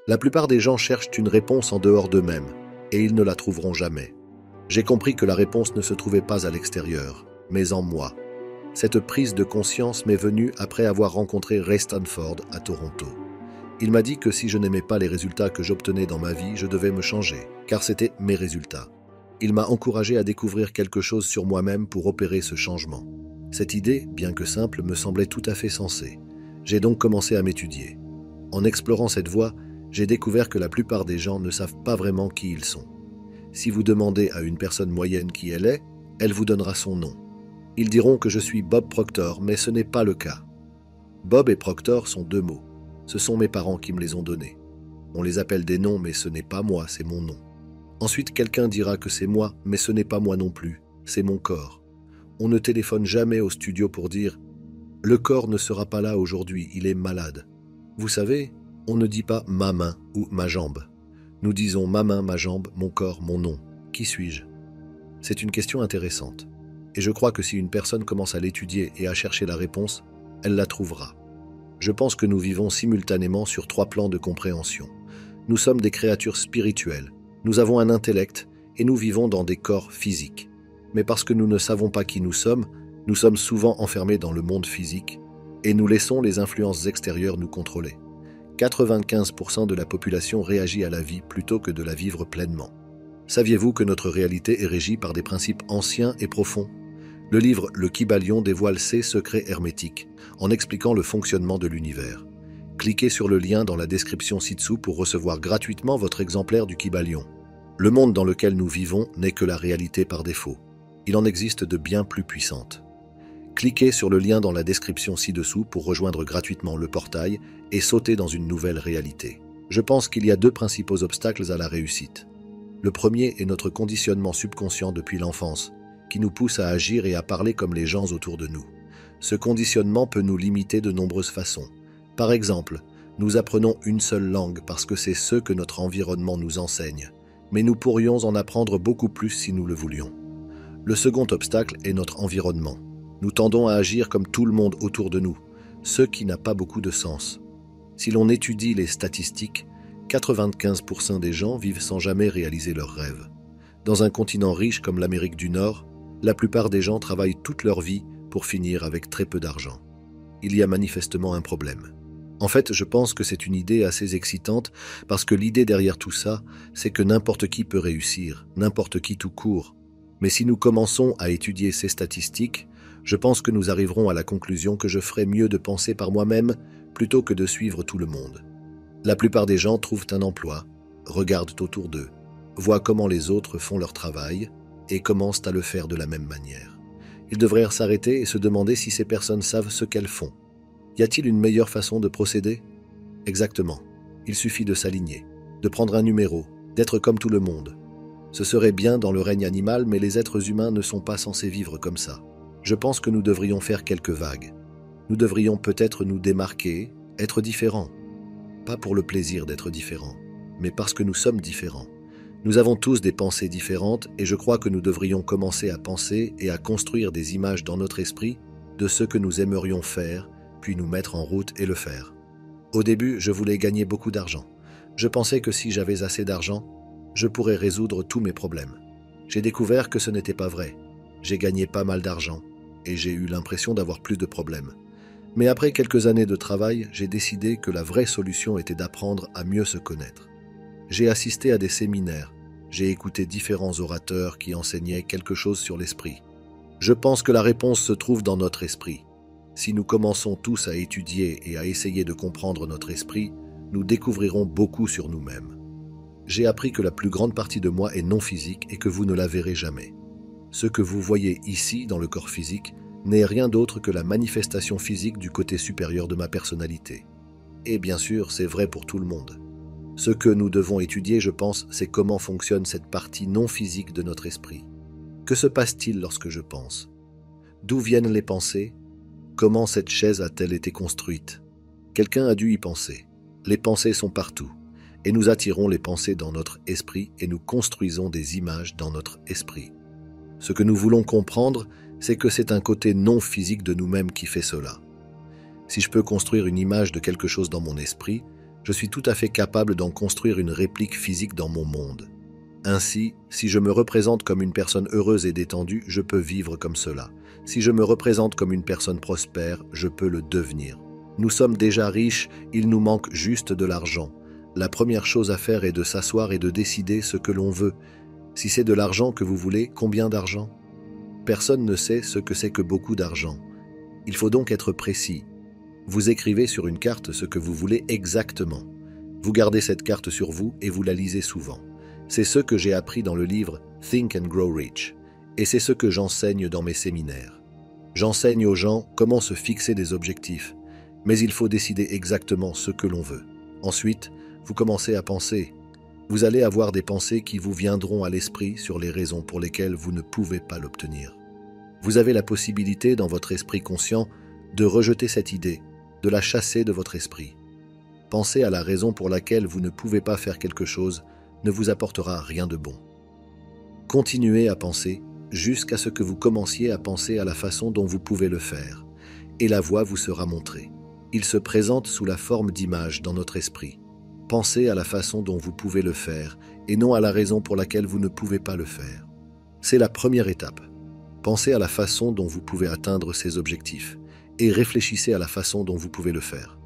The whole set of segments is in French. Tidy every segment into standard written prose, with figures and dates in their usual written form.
La plupart des gens cherchent une réponse en dehors d'eux-mêmes, et ils ne la trouveront jamais. J'ai compris que la réponse ne se trouvait pas à l'extérieur, mais en moi. Cette prise de conscience m'est venue après avoir rencontré Ray Stanford à Toronto. Il m'a dit que si je n'aimais pas les résultats que j'obtenais dans ma vie, je devais me changer, car c'était mes résultats. Il m'a encouragé à découvrir quelque chose sur moi-même pour opérer ce changement. Cette idée, bien que simple, me semblait tout à fait sensée. J'ai donc commencé à m'étudier. En explorant cette voie, j'ai découvert que la plupart des gens ne savent pas vraiment qui ils sont. Si vous demandez à une personne moyenne qui elle est, elle vous donnera son nom. Ils diront que je suis Bob Proctor, mais ce n'est pas le cas. Bob et Proctor sont deux mots. Ce sont mes parents qui me les ont donnés. On les appelle des noms, mais ce n'est pas moi, c'est mon nom. Ensuite, quelqu'un dira que c'est moi, mais ce n'est pas moi non plus, c'est mon corps. On ne téléphone jamais au studio pour dire « Le corps ne sera pas là aujourd'hui, il est malade ». Vous savez, on ne dit pas « ma main » ou « ma jambe ». Nous disons « ma main, ma jambe, mon corps, mon nom ». Qui suis-je? C'est une question intéressante. Et je crois que si une personne commence à l'étudier et à chercher la réponse, elle la trouvera. Je pense que nous vivons simultanément sur 3 plans de compréhension. Nous sommes des créatures spirituelles, nous avons un intellect et nous vivons dans des corps physiques. Mais parce que nous ne savons pas qui nous sommes souvent enfermés dans le monde physique et nous laissons les influences extérieures nous contrôler. 95% de la population réagit à la vie plutôt que de la vivre pleinement. Saviez-vous que notre réalité est régie par des principes anciens et profonds? Le livre Le Kybalion dévoile ces secrets hermétiques en expliquant le fonctionnement de l'univers. Cliquez sur le lien dans la description ci-dessous pour recevoir gratuitement votre exemplaire du Kybalion. Le monde dans lequel nous vivons n'est que la réalité par défaut. Il en existe de bien plus puissantes. Cliquez sur le lien dans la description ci-dessous pour rejoindre gratuitement le portail et sauter dans une nouvelle réalité. Je pense qu'il y a 2 principaux obstacles à la réussite. Le premier est notre conditionnement subconscient depuis l'enfance, qui nous pousse à agir et à parler comme les gens autour de nous. Ce conditionnement peut nous limiter de nombreuses façons. Par exemple, nous apprenons une seule langue parce que c'est ce que notre environnement nous enseigne, mais nous pourrions en apprendre beaucoup plus si nous le voulions. Le second obstacle est notre environnement. Nous tendons à agir comme tout le monde autour de nous, ce qui n'a pas beaucoup de sens. Si l'on étudie les statistiques, 95% des gens vivent sans jamais réaliser leurs rêves. Dans un continent riche comme l'Amérique du Nord, la plupart des gens travaillent toute leur vie pour finir avec très peu d'argent. Il y a manifestement un problème. En fait, je pense que c'est une idée assez excitante parce que l'idée derrière tout ça, c'est que n'importe qui peut réussir, n'importe qui tout court. Mais si nous commençons à étudier ces statistiques, je pense que nous arriverons à la conclusion que je ferais mieux de penser par moi-même plutôt que de suivre tout le monde. La plupart des gens trouvent un emploi, regardent autour d'eux, voient comment les autres font leur travail et commencent à le faire de la même manière. Ils devraient s'arrêter et se demander si ces personnes savent ce qu'elles font. Y a-t-il une meilleure façon de procéder? Exactement. Il suffit de s'aligner, de prendre un numéro, d'être comme tout le monde. Ce serait bien dans le règne animal, mais les êtres humains ne sont pas censés vivre comme ça. Je pense que nous devrions faire quelques vagues. Nous devrions peut-être nous démarquer, être différents. Pas pour le plaisir d'être différents, mais parce que nous sommes différents. Nous avons tous des pensées différentes et je crois que nous devrions commencer à penser et à construire des images dans notre esprit de ce que nous aimerions faire, puis nous mettre en route et le faire. Au début, je voulais gagner beaucoup d'argent. Je pensais que si j'avais assez d'argent, je pourrais résoudre tous mes problèmes. J'ai découvert que ce n'était pas vrai. J'ai gagné pas mal d'argent et j'ai eu l'impression d'avoir plus de problèmes. Mais après quelques années de travail, j'ai décidé que la vraie solution était d'apprendre à mieux se connaître. J'ai assisté à des séminaires, j'ai écouté différents orateurs qui enseignaient quelque chose sur l'esprit. Je pense que la réponse se trouve dans notre esprit. Si nous commençons tous à étudier et à essayer de comprendre notre esprit, nous découvrirons beaucoup sur nous-mêmes. J'ai appris que la plus grande partie de moi est non physique et que vous ne la verrez jamais. Ce que vous voyez ici dans le corps physique n'est rien d'autre que la manifestation physique du côté supérieur de ma personnalité. Et bien sûr, c'est vrai pour tout le monde. Ce que nous devons étudier, je pense, c'est comment fonctionne cette partie non physique de notre esprit. Que se passe-t-il lorsque je pense? D'où viennent les pensées? Comment cette chaise a-t-elle été construite? Quelqu'un a dû y penser. Les pensées sont partout. Et nous attirons les pensées dans notre esprit et nous construisons des images dans notre esprit. Ce que nous voulons comprendre, c'est que c'est un côté non physique de nous-mêmes qui fait cela. Si je peux construire une image de quelque chose dans mon esprit, Je suis tout à fait capable d'en construire une réplique physique dans mon monde. Ainsi, si je me représente comme une personne heureuse et détendue, je peux vivre comme cela. Si je me représente comme une personne prospère, je peux le devenir. Nous sommes déjà riches, il nous manque juste de l'argent. La première chose à faire est de s'asseoir et de décider ce que l'on veut. Si c'est de l'argent que vous voulez, combien d'argent? Personne ne sait ce que c'est que beaucoup d'argent. Il faut donc être précis. Vous écrivez sur une carte ce que vous voulez exactement. Vous gardez cette carte sur vous et vous la lisez souvent. C'est ce que j'ai appris dans le livre Think and Grow Rich, et c'est ce que j'enseigne dans mes séminaires. J'enseigne aux gens comment se fixer des objectifs, mais il faut décider exactement ce que l'on veut. Ensuite, vous commencez à penser. Vous allez avoir des pensées qui vous viendront à l'esprit sur les raisons pour lesquelles vous ne pouvez pas l'obtenir. Vous avez la possibilité dans votre esprit conscient de rejeter cette idée, de la chasser de votre esprit. Penser à la raison pour laquelle vous ne pouvez pas faire quelque chose ne vous apportera rien de bon. Continuez à penser jusqu'à ce que vous commenciez à penser à la façon dont vous pouvez le faire, et la voie vous sera montrée. Il se présente sous la forme d'images dans notre esprit. Pensez à la façon dont vous pouvez le faire, et non à la raison pour laquelle vous ne pouvez pas le faire. C'est la première étape. Pensez à la façon dont vous pouvez atteindre ces objectifs, et réfléchissez à la façon dont vous pouvez le faire.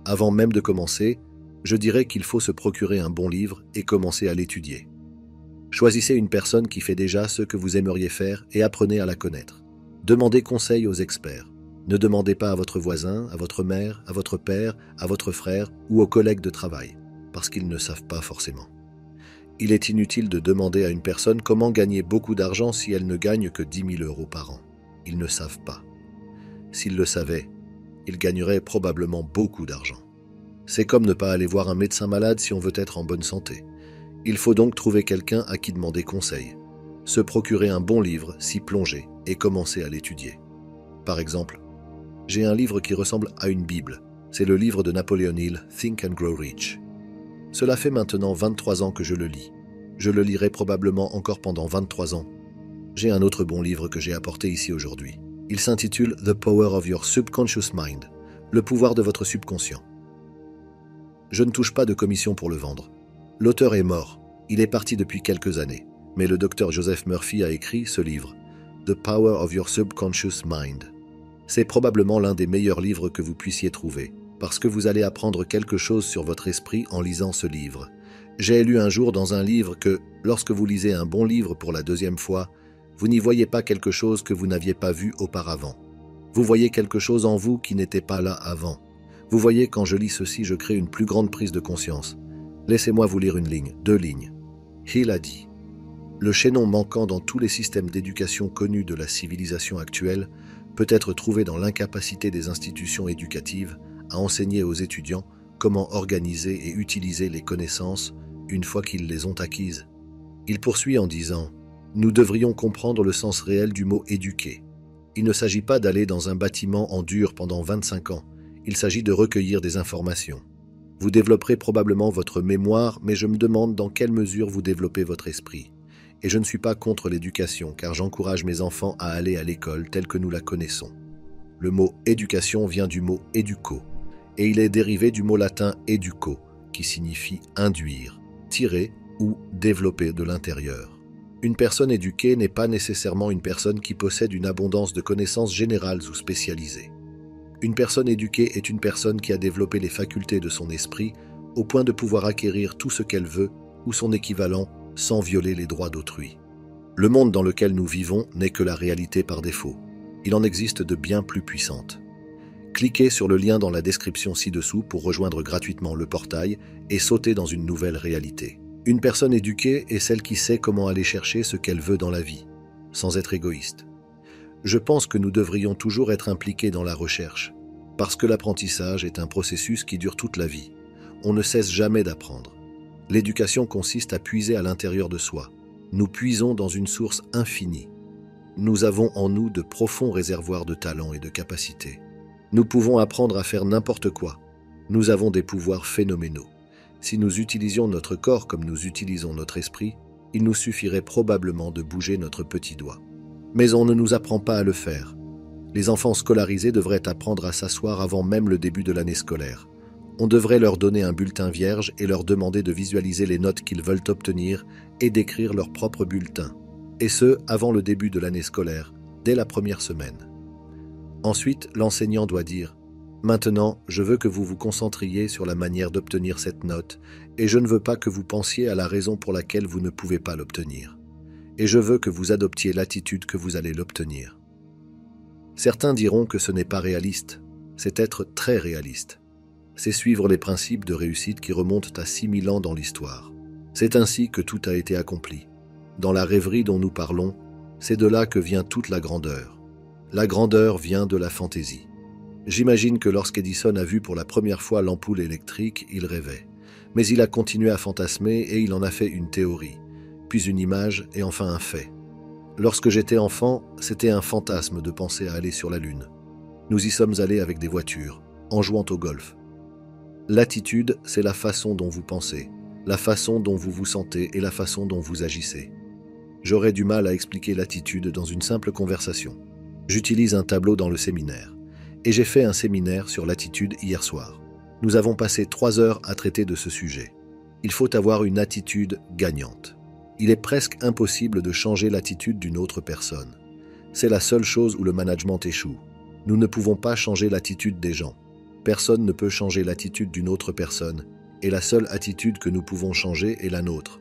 Avant même de commencer, je dirais qu'il faut se procurer un bon livre et commencer à l'étudier. Choisissez une personne qui fait déjà ce que vous aimeriez faire et apprenez à la connaître. Demandez conseil aux experts. Ne demandez pas à votre voisin, à votre mère, à votre père, à votre frère ou aux collègues de travail, parce qu'ils ne savent pas forcément. Il est inutile de demander à une personne comment gagner beaucoup d'argent si elle ne gagne que 10 000 € par an. Ils ne savent pas. S'ils le savaient, ils gagneraient probablement beaucoup d'argent. C'est comme ne pas aller voir un médecin malade si on veut être en bonne santé. Il faut donc trouver quelqu'un à qui demander conseil, se procurer un bon livre, s'y plonger et commencer à l'étudier. Par exemple, j'ai un livre qui ressemble à une Bible. C'est le livre de Napoleon Hill, Think and Grow Rich. Cela fait maintenant 23 ans que je le lis. Je le lirai probablement encore pendant 23 ans. J'ai un autre bon livre que j'ai apporté ici aujourd'hui. Il s'intitule The Power of Your Subconscious Mind, le pouvoir de votre subconscient. Je ne touche pas de commission pour le vendre. L'auteur est mort, il est parti depuis quelques années, mais le docteur Joseph Murphy a écrit ce livre, The Power of Your Subconscious Mind. C'est probablement l'un des meilleurs livres que vous puissiez trouver, parce que vous allez apprendre quelque chose sur votre esprit en lisant ce livre. J'ai lu un jour dans un livre que, lorsque vous lisez un bon livre pour la deuxième fois, vous n'y voyez pas quelque chose que vous n'aviez pas vu auparavant. Vous voyez quelque chose en vous qui n'était pas là avant. Vous voyez, quand je lis ceci, je crée une plus grande prise de conscience. Laissez-moi vous lire une ligne, 2 lignes. Hill a dit « Le chaînon manquant dans tous les systèmes d'éducation connus de la civilisation actuelle peut être trouvé dans l'incapacité des institutions éducatives à enseigner aux étudiants comment organiser et utiliser les connaissances une fois qu'ils les ont acquises. » Il poursuit en disant « Nous devrions comprendre le sens réel du mot « éduquer ». Il ne s'agit pas d'aller dans un bâtiment en dur pendant 25 ans. Il s'agit de recueillir des informations. Vous développerez probablement votre mémoire, mais je me demande dans quelle mesure vous développez votre esprit. Et je ne suis pas contre l'éducation, car j'encourage mes enfants à aller à l'école telle que nous la connaissons. Le mot « éducation » vient du mot « educo », et il est dérivé du mot latin « educo », qui signifie « induire », « tirer » ou « développer de l'intérieur ». Une personne éduquée n'est pas nécessairement une personne qui possède une abondance de connaissances générales ou spécialisées. Une personne éduquée est une personne qui a développé les facultés de son esprit au point de pouvoir acquérir tout ce qu'elle veut ou son équivalent sans violer les droits d'autrui. Le monde dans lequel nous vivons n'est que la réalité par défaut. Il en existe de bien plus puissantes. Cliquez sur le lien dans la description ci-dessous pour rejoindre gratuitement le portail et sauter dans une nouvelle réalité. Une personne éduquée est celle qui sait comment aller chercher ce qu'elle veut dans la vie, sans être égoïste. Je pense que nous devrions toujours être impliqués dans la recherche, parce que l'apprentissage est un processus qui dure toute la vie. On ne cesse jamais d'apprendre. L'éducation consiste à puiser à l'intérieur de soi. Nous puisons dans une source infinie. Nous avons en nous de profonds réservoirs de talents et de capacités. Nous pouvons apprendre à faire n'importe quoi. Nous avons des pouvoirs phénoménaux. Si nous utilisions notre corps comme nous utilisons notre esprit, il nous suffirait probablement de bouger notre petit doigt. Mais on ne nous apprend pas à le faire. Les enfants scolarisés devraient apprendre à s'asseoir avant même le début de l'année scolaire. On devrait leur donner un bulletin vierge et leur demander de visualiser les notes qu'ils veulent obtenir et d'écrire leur propre bulletin. Et ce, avant le début de l'année scolaire, dès la première semaine. Ensuite, l'enseignant doit dire « Maintenant, je veux que vous vous concentriez sur la manière d'obtenir cette note et je ne veux pas que vous pensiez à la raison pour laquelle vous ne pouvez pas l'obtenir. Et je veux que vous adoptiez l'attitude que vous allez l'obtenir. » Certains diront que ce n'est pas réaliste, c'est être très réaliste. C'est suivre les principes de réussite qui remontent à 6000 ans dans l'histoire. C'est ainsi que tout a été accompli. Dans la rêverie dont nous parlons, c'est de là que vient toute la grandeur. La grandeur vient de la fantaisie. J'imagine que lorsqu'Edison a vu pour la première fois l'ampoule électrique, il rêvait. Mais il a continué à fantasmer et il en a fait une théorie, puis une image et enfin un fait. Lorsque j'étais enfant, c'était un fantasme de penser à aller sur la Lune. Nous y sommes allés avec des voitures, en jouant au golf. L'attitude, c'est la façon dont vous pensez, la façon dont vous vous sentez et la façon dont vous agissez. J'aurais du mal à expliquer l'attitude dans une simple conversation. J'utilise un tableau dans le séminaire. Et j'ai fait un séminaire sur l'attitude hier soir. Nous avons passé 3 heures à traiter de ce sujet. Il faut avoir une attitude gagnante. Il est presque impossible de changer l'attitude d'une autre personne. C'est la seule chose où le management échoue. Nous ne pouvons pas changer l'attitude des gens. Personne ne peut changer l'attitude d'une autre personne, et la seule attitude que nous pouvons changer est la nôtre.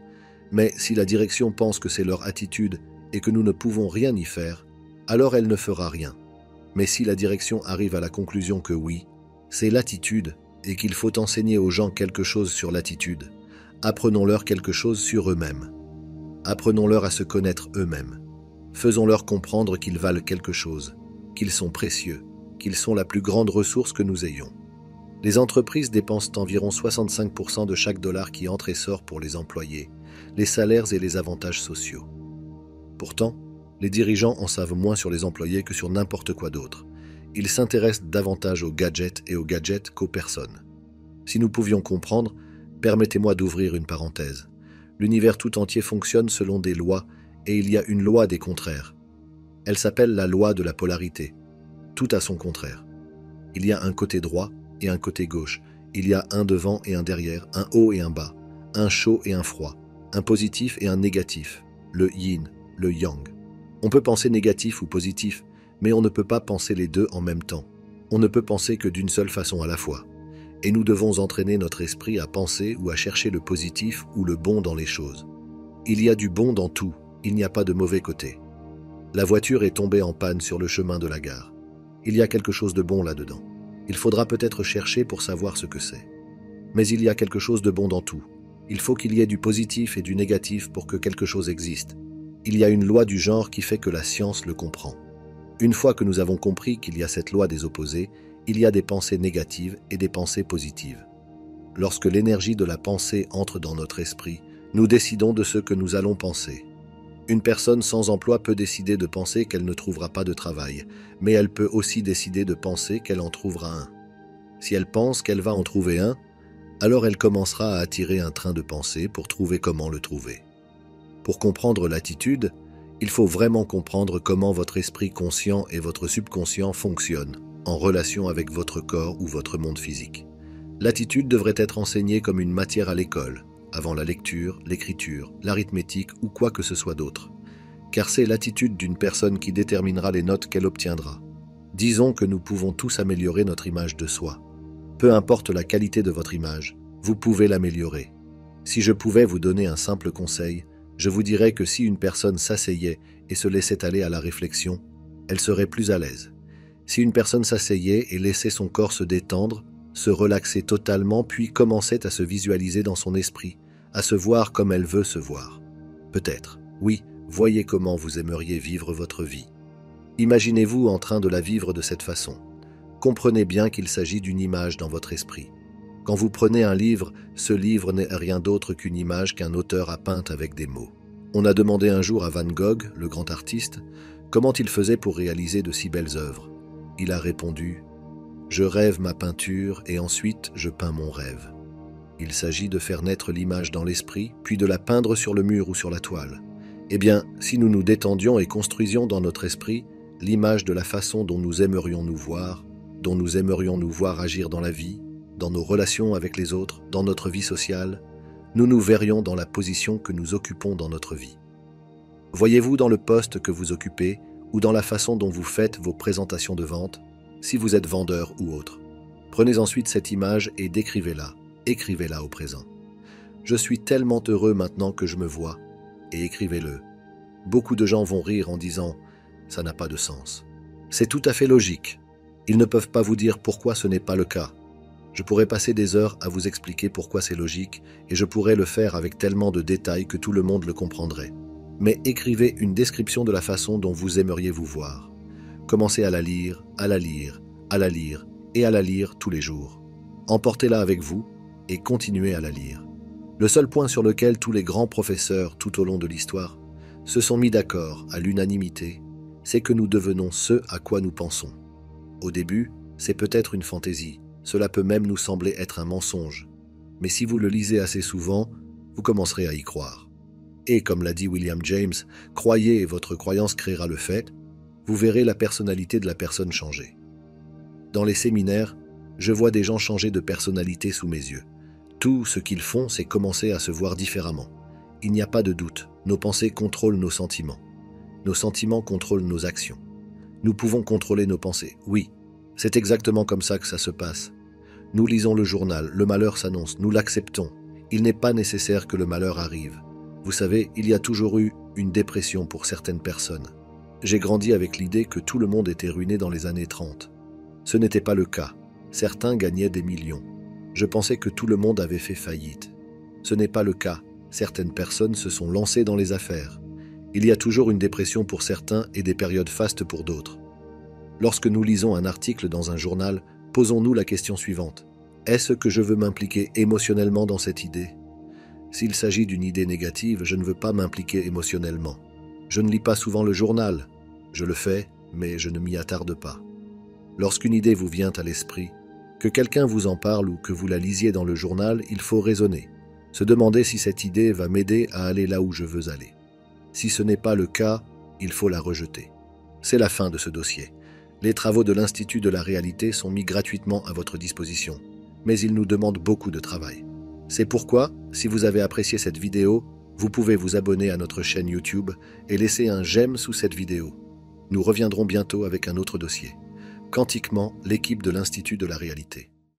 Mais si la direction pense que c'est leur attitude et que nous ne pouvons rien y faire, alors elle ne fera rien. Mais si la direction arrive à la conclusion que oui, c'est l'attitude et qu'il faut enseigner aux gens quelque chose sur l'attitude, apprenons-leur quelque chose sur eux-mêmes. Apprenons-leur à se connaître eux-mêmes. Faisons-leur comprendre qu'ils valent quelque chose, qu'ils sont précieux, qu'ils sont la plus grande ressource que nous ayons. Les entreprises dépensent environ 65% de chaque dollar qui entre et sort pour les employés, les salaires et les avantages sociaux. Pourtant, les dirigeants en savent moins sur les employés que sur n'importe quoi d'autre. Ils s'intéressent davantage aux gadgets qu'aux personnes. Si nous pouvions comprendre, permettez-moi d'ouvrir une parenthèse. L'univers tout entier fonctionne selon des lois et il y a une loi des contraires. Elle s'appelle la loi de la polarité. Tout a son contraire. Il y a un côté droit et un côté gauche. Il y a un devant et un derrière, un haut et un bas, un chaud et un froid, un positif et un négatif, le yin, le yang. On peut penser négatif ou positif, mais on ne peut pas penser les deux en même temps. On ne peut penser que d'une seule façon à la fois. Et nous devons entraîner notre esprit à penser ou à chercher le positif ou le bon dans les choses. Il y a du bon dans tout, il n'y a pas de mauvais côté. La voiture est tombée en panne sur le chemin de la gare. Il y a quelque chose de bon là-dedans. Il faudra peut-être chercher pour savoir ce que c'est. Mais il y a quelque chose de bon dans tout. Il faut qu'il y ait du positif et du négatif pour que quelque chose existe. Il y a une loi du genre qui fait que la science le comprend. Une fois que nous avons compris qu'il y a cette loi des opposés, il y a des pensées négatives et des pensées positives. Lorsque l'énergie de la pensée entre dans notre esprit, nous décidons de ce que nous allons penser. Une personne sans emploi peut décider de penser qu'elle ne trouvera pas de travail, mais elle peut aussi décider de penser qu'elle en trouvera un. Si elle pense qu'elle va en trouver un, alors elle commencera à attirer un train de pensée pour trouver comment le trouver. Pour comprendre l'attitude, il faut vraiment comprendre comment votre esprit conscient et votre subconscient fonctionnent en relation avec votre corps ou votre monde physique. L'attitude devrait être enseignée comme une matière à l'école, avant la lecture, l'écriture, l'arithmétique ou quoi que ce soit d'autre. Car c'est l'attitude d'une personne qui déterminera les notes qu'elle obtiendra. Disons que nous pouvons tous améliorer notre image de soi. Peu importe la qualité de votre image, vous pouvez l'améliorer. Si je pouvais vous donner un simple conseil, je vous dirais que si une personne s'asseyait et se laissait aller à la réflexion, elle serait plus à l'aise. Si une personne s'asseyait et laissait son corps se détendre, se relaxer totalement, puis commençait à se visualiser dans son esprit, à se voir comme elle veut se voir. Peut-être, oui, voyez comment vous aimeriez vivre votre vie. Imaginez-vous en train de la vivre de cette façon. Comprenez bien qu'il s'agit d'une image dans votre esprit. Quand vous prenez un livre, ce livre n'est rien d'autre qu'une image qu'un auteur a peinte avec des mots. On a demandé un jour à Van Gogh, le grand artiste, comment il faisait pour réaliser de si belles œuvres. Il a répondu « Je rêve ma peinture et ensuite je peins mon rêve ». Il s'agit de faire naître l'image dans l'esprit, puis de la peindre sur le mur ou sur la toile. Eh bien, si nous nous détendions et construisions dans notre esprit l'image de la façon dont nous aimerions nous voir agir dans la vie, dans nos relations avec les autres, dans notre vie sociale, nous nous verrions dans la position que nous occupons dans notre vie. Voyez-vous dans le poste que vous occupez ou dans la façon dont vous faites vos présentations de vente, si vous êtes vendeur ou autre. Prenez ensuite cette image et décrivez-la, écrivez-la au présent. Je suis tellement heureux maintenant que je me vois, et écrivez-le. Beaucoup de gens vont rire en disant « ça n'a pas de sens ». C'est tout à fait logique. Ils ne peuvent pas vous dire pourquoi ce n'est pas le cas. Je pourrais passer des heures à vous expliquer pourquoi c'est logique et je pourrais le faire avec tellement de détails que tout le monde le comprendrait. Mais écrivez une description de la façon dont vous aimeriez vous voir. Commencez à la lire, à la lire, à la lire et à la lire tous les jours. Emportez-la avec vous et continuez à la lire. Le seul point sur lequel tous les grands professeurs tout au long de l'histoire se sont mis d'accord à l'unanimité, c'est que nous devenons ce à quoi nous pensons. Au début, c'est peut-être une fantaisie, cela peut même nous sembler être un mensonge, mais si vous le lisez assez souvent, vous commencerez à y croire. Et comme l'a dit William James, croyez et votre croyance créera le fait, vous verrez la personnalité de la personne changer. Dans les séminaires, je vois des gens changer de personnalité sous mes yeux. Tout ce qu'ils font, c'est commencer à se voir différemment. Il n'y a pas de doute, nos pensées contrôlent nos sentiments. Nos sentiments contrôlent nos actions. Nous pouvons contrôler nos pensées, oui. C'est exactement comme ça que ça se passe. Nous lisons le journal, le malheur s'annonce, nous l'acceptons. Il n'est pas nécessaire que le malheur arrive. Vous savez, il y a toujours eu une dépression pour certaines personnes. J'ai grandi avec l'idée que tout le monde était ruiné dans les années 30. Ce n'était pas le cas. Certains gagnaient des millions. Je pensais que tout le monde avait fait faillite. Ce n'est pas le cas. Certaines personnes se sont lancées dans les affaires. Il y a toujours une dépression pour certains et des périodes fastes pour d'autres. Lorsque nous lisons un article dans un journal, posons-nous la question suivante. Est-ce que je veux m'impliquer émotionnellement dans cette idée ? S'il s'agit d'une idée négative, je ne veux pas m'impliquer émotionnellement. Je ne lis pas souvent le journal. Je le fais, mais je ne m'y attarde pas. Lorsqu'une idée vous vient à l'esprit, que quelqu'un vous en parle ou que vous la lisiez dans le journal, il faut raisonner. Se demander si cette idée va m'aider à aller là où je veux aller. Si ce n'est pas le cas, il faut la rejeter. C'est la fin de ce dossier. Les travaux de l'Institut de la réalité sont mis gratuitement à votre disposition, mais ils nous demandent beaucoup de travail. C'est pourquoi, si vous avez apprécié cette vidéo, vous pouvez vous abonner à notre chaîne YouTube et laisser un j'aime sous cette vidéo. Nous reviendrons bientôt avec un autre dossier. Quantiquement, l'équipe de l'Institut de la réalité.